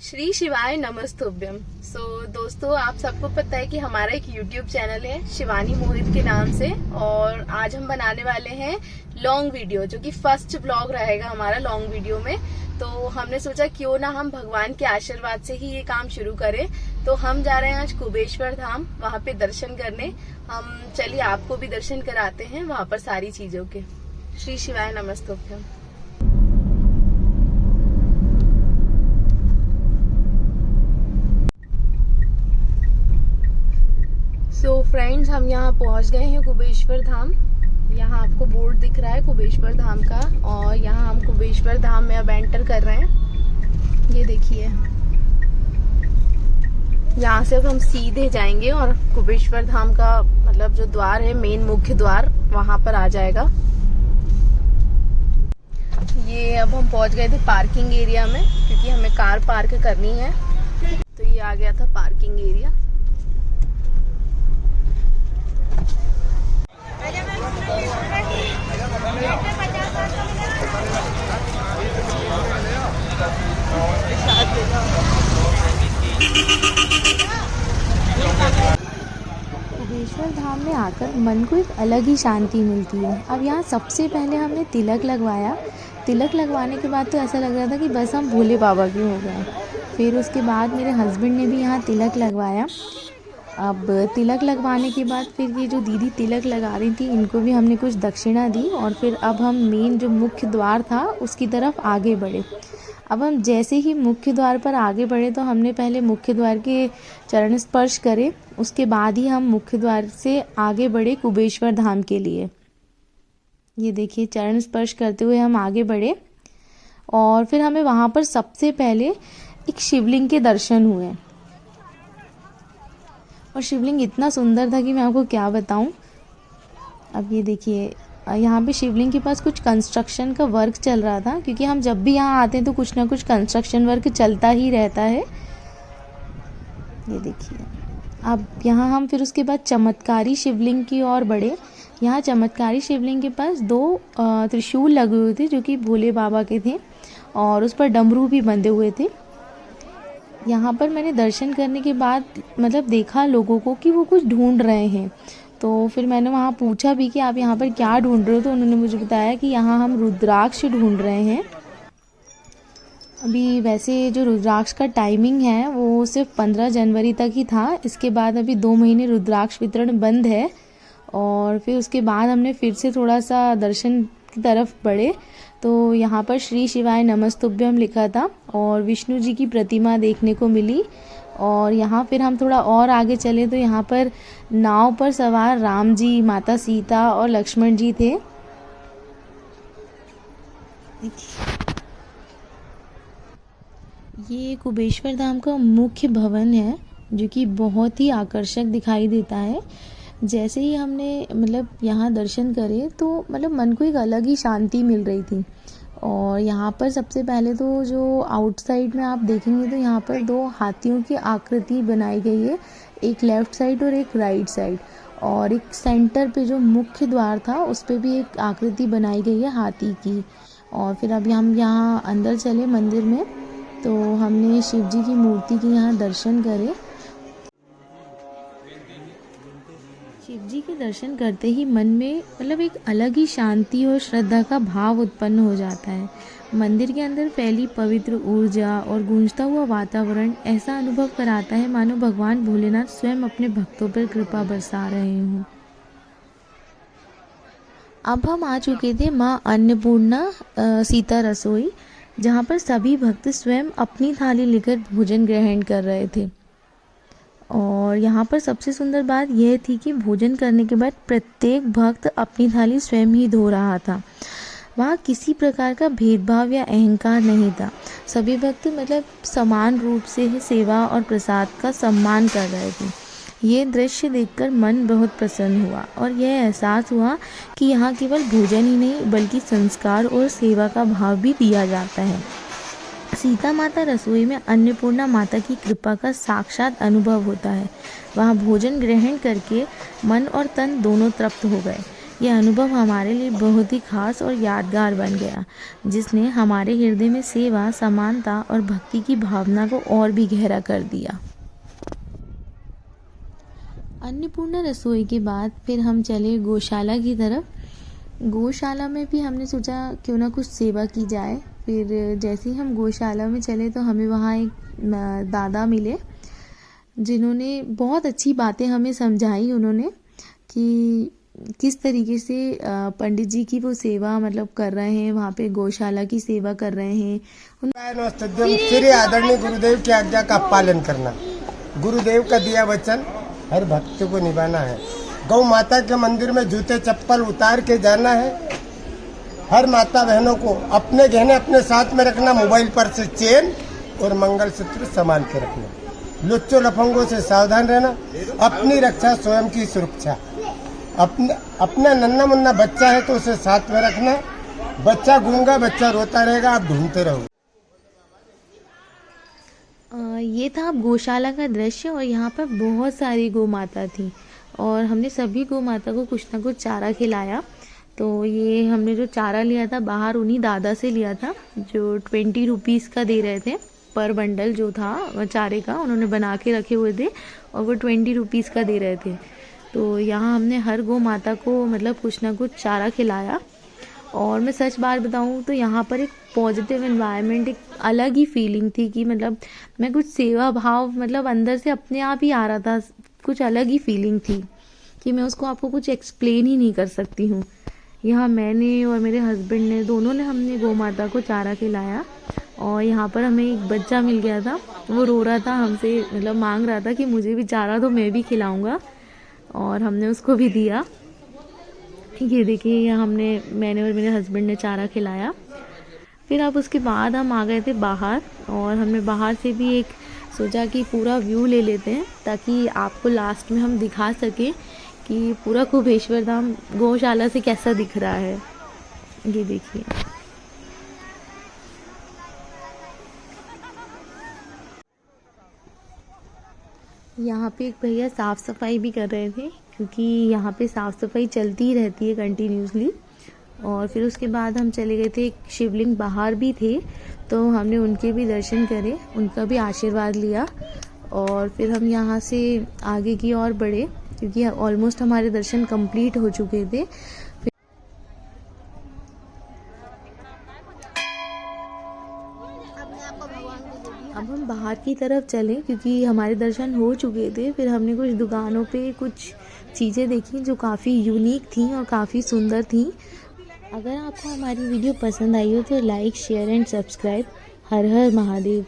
श्री शिवाय नमस्तुभ्यम। दोस्तों, आप सबको पता है कि हमारा एक YouTube चैनल है शिवानी मोहित के नाम से, और आज हम बनाने वाले हैं लॉन्ग वीडियो, जो कि फर्स्ट व्लॉग रहेगा हमारा लॉन्ग वीडियो में। तो हमने सोचा क्यों ना हम भगवान के आशीर्वाद से ही ये काम शुरू करें। तो हम जा रहे हैं आज कुबेश्वर धाम, वहाँ पे दर्शन करने। हम चलिए आपको भी दर्शन कराते हैं वहाँ पर सारी चीजों के। श्री शिवाय नमस्तुभ्यम। तो फ्रेंड्स, हम यहाँ पहुँच गए हैं कुबेश्वर धाम। यहाँ आपको बोर्ड दिख रहा है कुबेश्वर धाम का, और यहाँ हम कुबेश्वर धाम में अब एंटर कर रहे हैं। ये देखिए, यहाँ से अब हम सीधे जाएंगे और कुबेश्वर धाम का मतलब जो द्वार है, मेन मुख्य द्वार, वहाँ पर आ जाएगा। ये अब हम पहुँच गए थे पार्किंग एरिया में, क्योंकि हमें कार पार्क करनी है। तो ये आ गया था पार्किंग एरिया। कुबेश्वर धाम में आकर मन को एक अलग ही शांति मिलती है। अब यहाँ सबसे पहले हमने तिलक लगवाया। तिलक लगवाने के बाद तो ऐसा लग रहा था कि बस हम भोले बाबा के हो गए। फिर उसके बाद मेरे हस्बैंड ने भी यहाँ तिलक लगवाया। अब तिलक लगवाने के बाद फिर ये जो दीदी तिलक लगा रही थी, इनको भी हमने कुछ दक्षिणा दी, और फिर अब हम मेन जो मुख्य द्वार था उसकी तरफ आगे बढ़े। अब हम जैसे ही मुख्य द्वार पर आगे बढ़े तो हमने पहले मुख्य द्वार के चरण स्पर्श करे, उसके बाद ही हम मुख्य द्वार से आगे बढ़े कुबेश्वर धाम के लिए। ये देखिए, चरण स्पर्श करते हुए हम आगे बढ़े, और फिर हमें वहाँ पर सबसे पहले एक शिवलिंग के दर्शन हुए। और शिवलिंग इतना सुंदर था कि मैं आपको क्या बताऊं। अब ये देखिए, यहाँ पे शिवलिंग के पास कुछ कंस्ट्रक्शन का वर्क चल रहा था, क्योंकि हम जब भी यहाँ आते हैं तो कुछ ना कुछ कंस्ट्रक्शन वर्क चलता ही रहता है। ये देखिए, अब यहाँ हम फिर उसके बाद चमत्कारी शिवलिंग की ओर बढ़े। यहाँ चमत्कारी शिवलिंग के पास दो त्रिशूल लगे हुए थे, जो कि भोले बाबा के थे, और उस पर डमरू भी बंधे हुए थे। यहाँ पर मैंने दर्शन करने के बाद मतलब देखा लोगों को कि वो कुछ ढूंढ रहे हैं। तो फिर मैंने वहाँ पूछा भी कि आप यहाँ पर क्या ढूंढ रहे हो, तो उन्होंने मुझे बताया कि यहाँ हम रुद्राक्ष ढूंढ रहे हैं। अभी वैसे जो रुद्राक्ष का टाइमिंग है वो सिर्फ 15 जनवरी तक ही था। इसके बाद अभी 2 महीने रुद्राक्ष वितरण बंद है। और फिर उसके बाद हमने फिर से थोड़ा सा दर्शन की तरफ बढ़े, तो यहाँ पर श्री शिवाय नमस्तुभ्यम लिखा था, और विष्णु जी की प्रतिमा देखने को मिली। और यहाँ फिर हम थोड़ा और आगे चले तो यहाँ पर नाव पर सवार राम जी, माता सीता और लक्ष्मण जी थे। ये कुबेश्वर धाम का मुख्य भवन है, जो कि बहुत ही आकर्षक दिखाई देता है। जैसे ही हमने मतलब यहाँ दर्शन करे तो मतलब मन को एक अलग ही शांति मिल रही थी। और यहाँ पर सबसे पहले तो जो आउटसाइड में आप देखेंगे तो यहाँ पर 2 हाथियों की आकृति बनाई गई है, एक लेफ़्ट साइड और एक राइट साइड। और एक सेंटर पे जो मुख्य द्वार था उस पे भी एक आकृति बनाई गई है हाथी की। और फिर अभी हम यहाँ अंदर चले मंदिर में, तो हमने शिव जी की मूर्ति के यहाँ दर्शन करे। शिव जी के दर्शन करते ही मन में मतलब एक अलग ही शांति और श्रद्धा का भाव उत्पन्न हो जाता है। मंदिर के अंदर फैली पवित्र ऊर्जा और गूंजता हुआ वातावरण ऐसा अनुभव कराता है मानो भगवान भोलेनाथ स्वयं अपने भक्तों पर कृपा बरसा रहे हों। अब हम आ चुके थे माँ अन्नपूर्णा सीता रसोई, जहाँ पर सभी भक्त स्वयं अपनी थाली लेकर भोजन ग्रहण कर रहे थे। और यहाँ पर सबसे सुंदर बात यह थी कि भोजन करने के बाद प्रत्येक भक्त अपनी थाली स्वयं ही धो रहा था। वहाँ किसी प्रकार का भेदभाव या अहंकार नहीं था। सभी भक्त मतलब समान रूप से सेवा और प्रसाद का सम्मान कर रहे थे। ये दृश्य देखकर मन बहुत प्रसन्न हुआ, और यह एहसास हुआ कि यहाँ केवल भोजन ही नहीं बल्कि संस्कार और सेवा का भाव भी दिया जाता है। सीता माता रसोई में अन्नपूर्णा माता की कृपा का साक्षात अनुभव होता है। वहाँ भोजन ग्रहण करके मन और तन दोनों तृप्त हो गए। यह अनुभव हमारे लिए बहुत ही खास और यादगार बन गया, जिसने हमारे हृदय में सेवा, समानता और भक्ति की भावना को और भी गहरा कर दिया। अन्नपूर्णा रसोई के बाद फिर हम चले गौशाला की तरफ। गौशाला में भी हमने सोचा क्यों ना कुछ सेवा की जाए। फिर जैसे ही हम गौशाला में चले तो हमें वहाँ एक दादा मिले, जिन्होंने बहुत अच्छी बातें हमें समझाई। उन्होंने कि किस तरीके से पंडित जी की वो सेवा मतलब कर रहे हैं, वहाँ पे गौशाला की सेवा कर रहे हैं। श्री आदरणीय गुरुदेव की आज्ञा का पालन करना, गुरुदेव का दिया वचन हर भक्त को निभाना है। गौ माता के मंदिर में जूते चप्पल उतार के जाना है। हर माता बहनों को अपने गहने अपने साथ में रखना, मोबाइल पर से चेन और मंगलसूत्र संभाल के रखना। लुच्चों लफंगों से सावधान रहना, अपनी रक्षा स्वयं की सुरक्षा। अपना नन्ना मुन्ना बच्चा है तो उसे साथ में रखना। बच्चा गूंगा, बच्चा रोता रहेगा, आप ढूंढते रहो। ये था गौशाला का दृश्य और यहाँ पर बहुत सारी गौ माता थी और हमने सभी गौ माता को कुछ ना कुछ चारा खिलाया। तो ये हमने जो चारा लिया था बाहर उन्हीं दादा से लिया था, जो 20 रुपीज़ का दे रहे थे पर बंडल जो था चारे का, उन्होंने बना के रखे हुए थे और वो 20 रुपीज़ का दे रहे थे। तो यहाँ हमने हर गौ माता को मतलब कुछ ना कुछ चारा खिलाया। और मैं सच बात बताऊँ तो यहाँ पर एक पॉजिटिव एनवायरनमेंट, एक अलग ही फीलिंग थी कि मतलब मैं कुछ सेवा भाव मतलब अंदर से अपने आप ही आ रहा था। कुछ अलग ही फीलिंग थी कि मैं उसको आपको कुछ एक्सप्लेन ही नहीं कर सकती हूँ। यहाँ मैंने और मेरे हस्बैंड ने दोनों ने हमने गौ माता को चारा खिलाया और यहाँ पर हमें एक बच्चा मिल गया था, वो रो रहा था हमसे, मतलब मांग रहा था कि मुझे भी चारा दो, मैं भी खिलाऊँगा, और हमने उसको भी दिया। ये देखिए मैंने और मेरे हस्बैंड ने चारा खिलाया। फिर अब उसके बाद हम आ गए थे बाहर और हमने बाहर से भी एक सोचा कि पूरा व्यू ले लेते हैं ताकि आपको लास्ट में हम दिखा सकें कि पूरा कुबेश्वर धाम गौशाला से कैसा दिख रहा है। ये देखिए, यहाँ पे एक भैया साफ़ सफाई भी कर रहे थे क्योंकि यहाँ पे साफ़ सफाई चलती ही रहती है कंटिन्यूसली। और फिर उसके बाद हम चले गए थे, एक शिवलिंग बाहर भी थे तो हमने उनके भी दर्शन करे, उनका भी आशीर्वाद लिया और फिर हम यहाँ से आगे की ओर बढ़े क्योंकि ऑलमोस्ट हमारे दर्शन कंप्लीट हो चुके थे। अब हम बाहर की तरफ चलें क्योंकि हमारे दर्शन हो चुके थे। फिर हमने कुछ दुकानों पे कुछ चीज़ें देखी जो काफ़ी यूनिक थी और काफ़ी सुंदर थी। अगर आपको हमारी वीडियो पसंद आई हो तो like, share and subscribe. Her her Mahadev.